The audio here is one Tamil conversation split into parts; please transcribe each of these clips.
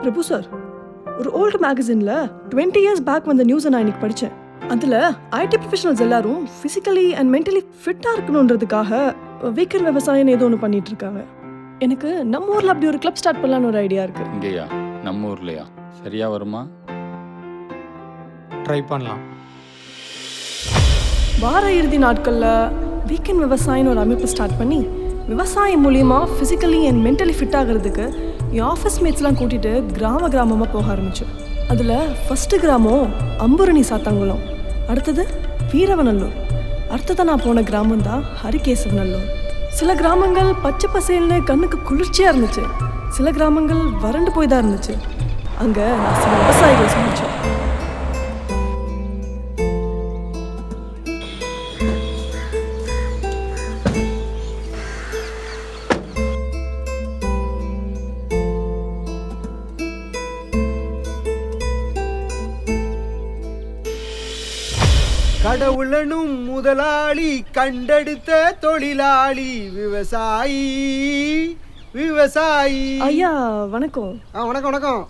பிரபு சார், ஒரு ஓல்டு மேகசின்ல 20 இயர்ஸ் பேக் வந்த நியூஸை நான் இன்னைக்கு படித்தேன். அதில் ஐடி ப்ரொஃபஷனல்ஸ் எல்லாரும் ஃபிசிக்கலி அண்ட் மென்டலி ஃபிட்டாக இருக்கணுன்றதுக்காக வீக்கெண்ட் விவசாயம் ஏதோ ஒன்று பண்ணிட்டு இருக்காங்க. எனக்கு நம்ம ஊரில் அப்படி ஒரு கிளப் ஸ்டார்ட் பண்ணலான்னு ஒரு ஐடியா இருக்கு. இங்கேயா? நம்ம ஊர்லையா? சரியா வருமா? ட்ரை பண்ணலாம். வார இறுதி நாட்களில் வீக்கெண்ட் விவசாயம்னு ஒரு அமைப்பு ஸ்டார்ட் பண்ணி விவசாயம் மூலியமாக ஃபிசிக்கலி அண்ட் மென்டலி ஃபிட் ஆகிறதுக்கு என் ஆஃபீஸ் மேட்ஸ்லாம் கூட்டிகிட்டு கிராமமாக போக ஆரம்பித்தோம். அதில் ஃபஸ்ட்டு கிராமம் அம்புரணி சாத்தாங்குளம், அடுத்தது வீரவநல்லூர், அடுத்ததான் நான் போன கிராமம் தான் ஹரிகேசவநல்லூர். சில கிராமங்கள் பச்சை பசேல்னு கண்ணுக்கு குளிர்ச்சியாக இருந்துச்சு, சில கிராமங்கள் வறண்டு போய் தான் இருந்துச்சு. அங்கே நான் சில விவசாயிகளை சந்தித்தேன். கடவுளனும் முதலாளி கண்டெடுத்த தொழிலாளி விவசாயி விவசாயி. ஐயா வணக்கம். வணக்கம் வணக்கம்.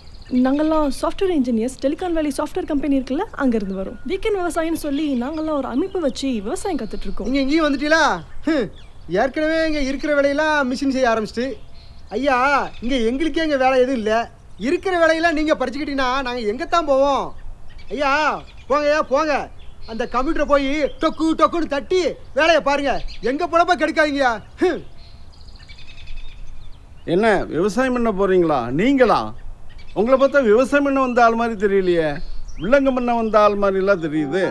நாங்கள்லாம் சாஃப்ட்வேர் இன்ஜினியர்ஸ், டெலிகான் வேலி சாஃப்ட்வேர் கம்பெனி இருக்குல்ல, அங்கேருந்து வரோம். வீக்கெண்ட் விவசாயம்னு சொல்லி நாங்கள்லாம் ஒரு அமைப்பு வச்சு விவசாயம் கற்றுட்ருக்கோம். நீங்கள் எங்கேயும் வந்துட்டீங்களா? ஏற்கனவே இங்கே இருக்கிற வேலையெல்லாம் மிஷின் செய்ய ஆரம்பிச்சிட்டு. ஐயா, இங்கே எங்களுக்கே இங்கே வேலை எதுவும் இல்லை. இருக்கிற வேலையெல்லாம் நீங்கள் படிச்சுக்கிட்டீங்கன்னா நாங்கள் எங்கே தான் போவோம்? ஐயா போங்கய்யா போங்க, அந்த கம்ப்யூட்டரை போய் டொக்கு டொக்குன்னு தட்டி வேலையை பாருங்க. எங்க போனப்ப கெடுக்காதீங்கயா. என்ன விவசாயம் பண்ண போறீங்களா? நீங்களா? உங்களை பார்த்தா விவசாயம் பண்ண வந்த ஆள் மாதிரி தெரியலையே, உள்ளங்க பண்ண வந்த ஆள் மாதிரிலாம் தெரியுது.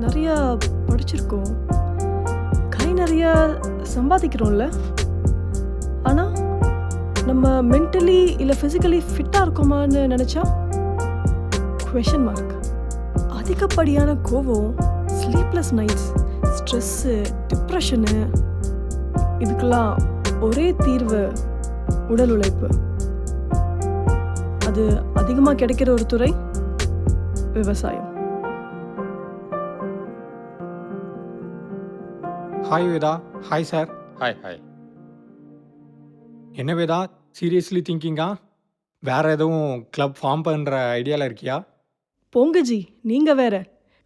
நிறையா படிச்சிருக்கோம், கை நிறைய சம்பாதிக்கிறோம்ல, ஆனால் நம்ம மென்டலி இல்லை ஃபிசிக்கலி ஃபிட்டாக இருக்கோமான்னு நினச்சா குவெஷன் மார்க். அதிகப்படியான கோவம், ஸ்லீப்லெஸ் நைட்ஸ், ஸ்ட்ரெஸ்ஸு, டிப்ரெஷனு, இதுக்கெல்லாம் ஒரே தீர்வு உடல் உழைப்பு. அது அதிகமாக கிடைக்கிற ஒரு துறை விவசாயம். Hi Veda. Hi sir. Hi hi. என்ன வேதா, சீரியஸ்லி திங்கிங்கா? வேற எதுவும் கிளப் ஃபார்ம் பண்ணுற ஐடியாவில் இருக்கியா? போங்கஜி, நீங்கள் வேற.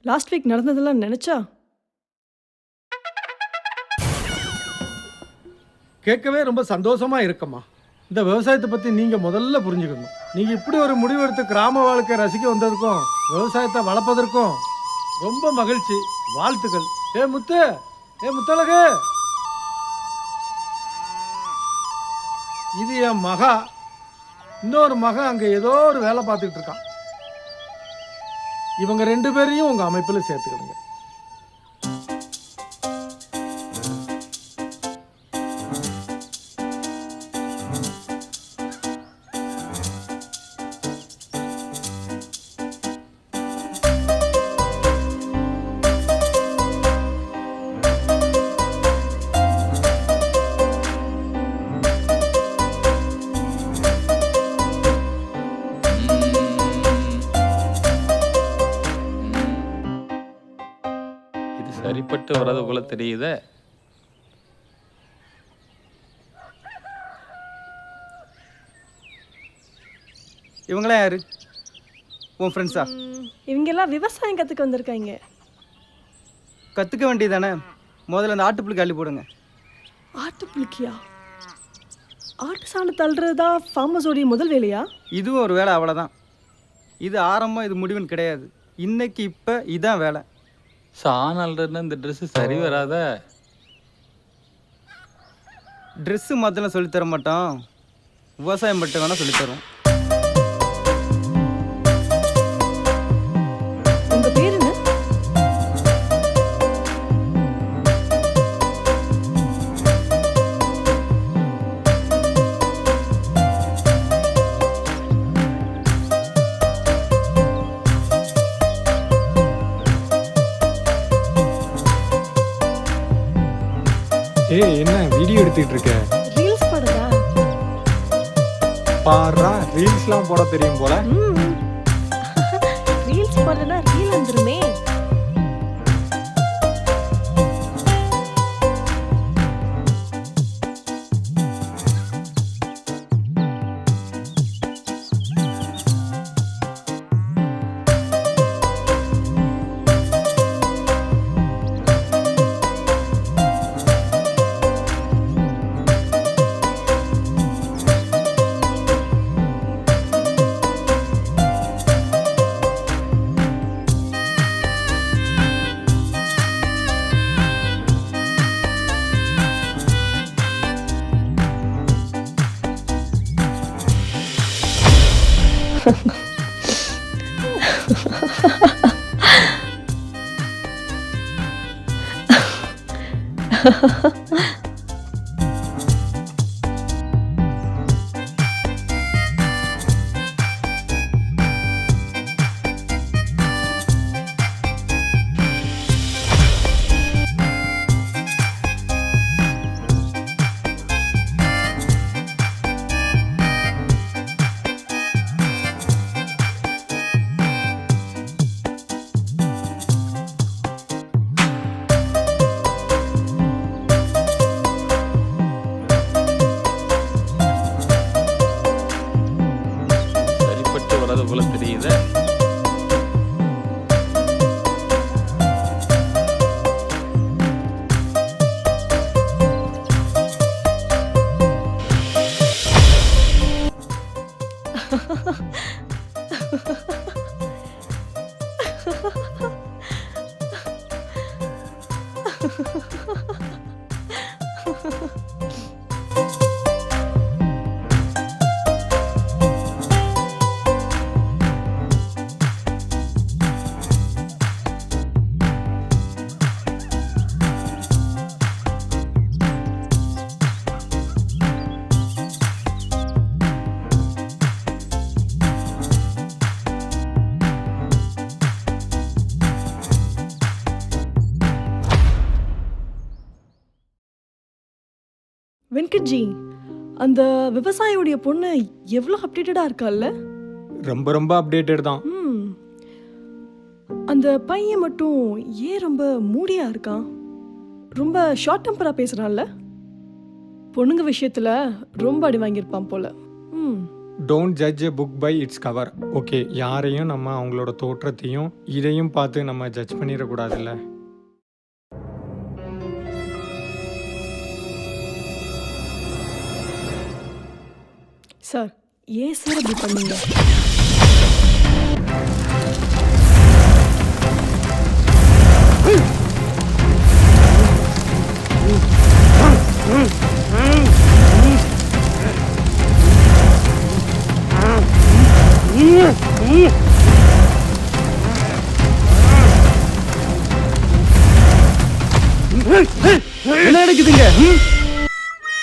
லாஸ்ட் வீக் நடந்ததெல்லாம் நினச்சா கேட்கவே ரொம்ப சந்தோஷமா இருக்கம்மா. இந்த விவசாயத்தை பற்றி நீங்கள் முதல்ல புரிஞ்சுக்கணும். நீங்கள் இப்படி ஒரு முடிவெடுத்து கிராம வாழ்க்கை ரசிக்க வந்ததுக்கும் விவசாயத்தை வளர்ப்பதற்கும் ரொம்ப மகிழ்ச்சி. வாழ்த்துக்கள். முத்தழகு, இது என் மகா. இன்னொரு மகன் அங்கே ஏதோ ஒரு வேலை பார்த்துக்கிட்டு இருக்கான். இவங்க 2 பேரையும் உங்கள் அமைப்பில் சேர்த்துக்கிடுங்க. சரிப்பட்டு வர்றது போல தெரியுதே. இவங்களாம் யாரு? உன் ஃப்ரெண்ட்ஸா? இவங்கெல்லாம் விவசாயம் கற்றுக்க வந்திருக்காங்க. கற்றுக்க வேண்டியதானே? முதல்ல அந்த ஆட்டுப்புழுக்கு அள்ளி போடுங்க. ஆட்டுப்புழுக்கியா? ஆட்டு சாணம் தள்ளுறதா ஃபார்மர்ஸோடைய முதல் வேலையா? இதுவும் ஒரு வேலை, அவ்வளோதான். இது ஆரம்பம், இது முடிவுன்னு கிடையாது. இன்னைக்கு இப்போ இதான் வேலை. சாணல்றதுன்னா இந்த ட்ரெஸ்ஸு சரி வராத. ட்ரெஸ்ஸு மாற்றலாம் சொல்லித்தர மாட்டோம், விவசாயம் மட்டும் வேணால் சொல்லித்தரோம். உங்கள் பேர் என்ன? ஏய் என்ன வீடியோ எடுத்துட்டு இருக்க? ரீல்ஸ் போடுறா. பாரா ரீல்ஸ்லாம் போட தெரியும் போல. ரீல்ஸ் போடுறனா ரீல் வந்துருமே. சரிப்பட்டு வராத போல தெரியுதே. வெங்கட்ஜி, அந்த விவசாயியோடைய பொண்ணு எவ்வளோ அப்டேட்டடா இருக்கால்ல? ரொம்ப ரொம்ப அப்டேட்டட் தான். அந்த பையன் மட்டும் ஏன் ரொம்ப மூடியா இருக்கான்? ரொம்ப ஷார்ட் டெம்பரா பேசுறான்ல? பொண்ணுங்க விஷயத்துல ரொம்ப அடி வாங்கியிருப்பான் போல. Don't judge a book by its cover. Okay, யாரையும் நம்ம அவங்களோட தோற்றத்தையும் இதையும் பார்த்து நம்ம ஜட்ஜ் பண்ணிடக்கூடாதுல்ல. சார், ஏன் சார் அப்படி பண்ணீங்க? என்ன நடக்குதுங்க?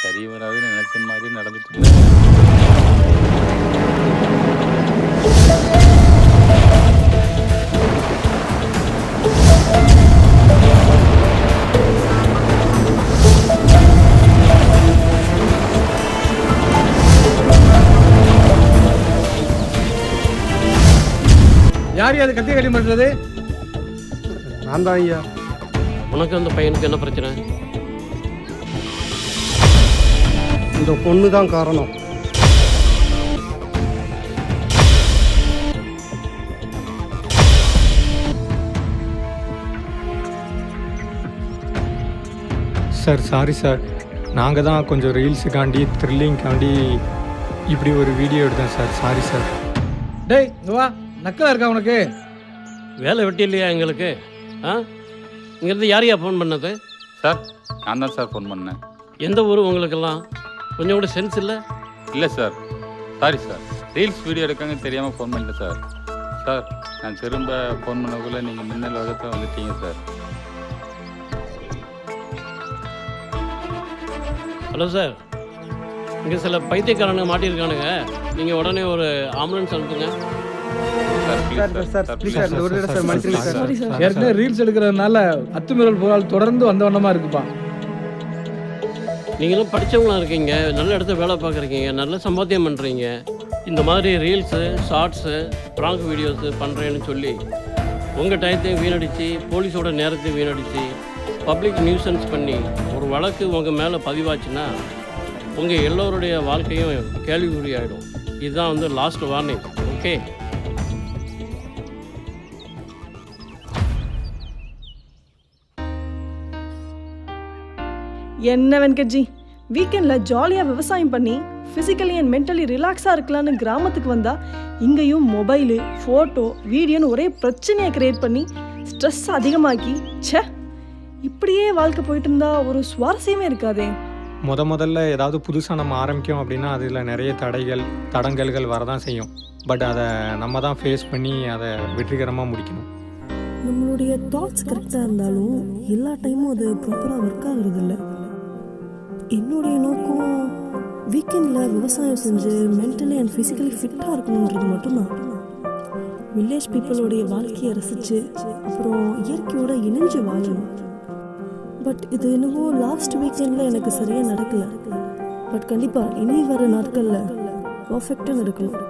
சரி வராதுன்னு நினைச்ச மாதிரி நடந்துட்டு இல்லை. யார் அது கத்தி கட்டி பண்ணுறது? நான் தான் ஐயா. உனக்கு அந்த பையனுக்கு என்ன பிரச்சனை? இந்த பொண்ணு தான் காரணம். சார் சாரி சார், நாங்கள் தான் கொஞ்சம் ரீல்ஸுக்காண்டி த்ரில்லிங்காண்டி இப்படி ஒரு வீடியோ எடுத்தேன் சார். Sorry sir. டேய் இங்க வா, நக்கலா இருக்கா உனக்கு? வேலை வெட்டி இல்லையா எங்களுக்கு? ஆ, இங்கேருந்து யாரையா ஃபோன் பண்ணது? சார், நான் தான் சார் ஃபோன் பண்ணேன். எந்த ஊர் உங்களுக்கெல்லாம்? கொஞ்சம் கூட சென்ஸ் இல்லை? இல்லை sir, sorry sir. Reels video எடுக்காங்க தெரியாமல் ஃபோன் பண்ணிட்டேன் சார். சார், நான் திரும்ப ஃபோன் பண்ணக்குள்ளே நீங்கள் மின்னல் வகத்தை வந்துட்டீங்க சார். ஹலோ சார், இங்கே சில பைத்தியக்காரனுங்க மாட்டியிருக்கானுங்க. நீங்கள் உடனே ஒரு ஆம்புலன்ஸ் அனுப்புங்க. Sir please sir, please sir. Sorry sir. ஏற்கனவே ரீல்ஸ் எடுக்கிறதுனால அத்துமீறல் புகார் தொடர்ந்து வந்த வண்ணமா இருக்குப்பா. நீங்களும் படித்தவங்களாம் இருக்கீங்க, நல்ல இடத்துல வேலை பார்க்குறீங்க, நல்ல சம்பாத்தியம் பண்ணுறீங்க. இந்த மாதிரி ரீல்ஸு, ஷார்ட்ஸு, ப்ராங்க் வீடியோஸு பண்ணுறேன்னு சொல்லி உங்கள் டயத்தையும் வீணடித்து, போலீஸோட நேரத்தையும் வீணடித்து, பப்ளிக் நியூசன்ஸ் பண்ணி ஒரு வழக்கு உங்கள் மேலே பதிவாச்சுன்னா உங்கள் எல்லோருடைய வாழ்க்கையும் கேள்விக்குறி ஆகிடும். இதுதான் வந்து லாஸ்ட் வார்னிங். ஓகே? என்ன வெங்கட்ஜி, வீக்கெண்டில் ஜாலியாக விவசாயம் பண்ணி ஃபிசிக்கலி அண்ட் மென்டலி ரிலாக்ஸாக இருக்கலான்னு கிராமத்துக்கு வந்தால் இங்கேயும் மொபைலு, ஃபோட்டோ, வீடியோன்னு ஒரே பிரச்சனையை க்ரியேட் பண்ணி ஸ்ட்ரெஸ் அதிகமாக்கி, ச்சே, இப்படியே வாழ்க்கை போயிட்டு இருந்தா ஒரு சுவாரஸ்யமே இருக்காதே. முதல்ல ஏதாவது புதுசாக நம்ம ஆரம்பிக்கும் அப்படின்னா அதில் நிறைய தடங்கல்கள் வரதான் செய்யும். பட் அதை நம்ம தான் ஃபேஸ் பண்ணி அதை வெற்றிகரமாக முடிக்கணும். நம்மளுடைய தாட்ஸ் கரெக்டாக இருந்தாலும் எல்லா டைமும் அது ப்ராப்பராக ஒர்க் ஆகுறதில்ல. என்னுடைய நோக்கம் வீக்கெண்டில் விவசாயம் செஞ்சு மென்டலி அண்ட் ஃபிசிக்கலி ஃபிட்டாக இருக்கணுன்றது மட்டும்தான். வில்லேஜ் பீப்புளோடைய வாழ்க்கையை ரசித்து அப்புறம் இயற்கையோடு இணைஞ்சு வாழணும். பட் இது என்னவோ லாஸ்ட் வீக்கெண்டில் எனக்கு சரியாக நடக்கலை. பட் கண்டிப்பாக இனி வர நாட்களில் பர்ஃபெக்டாக நடக்கணும்.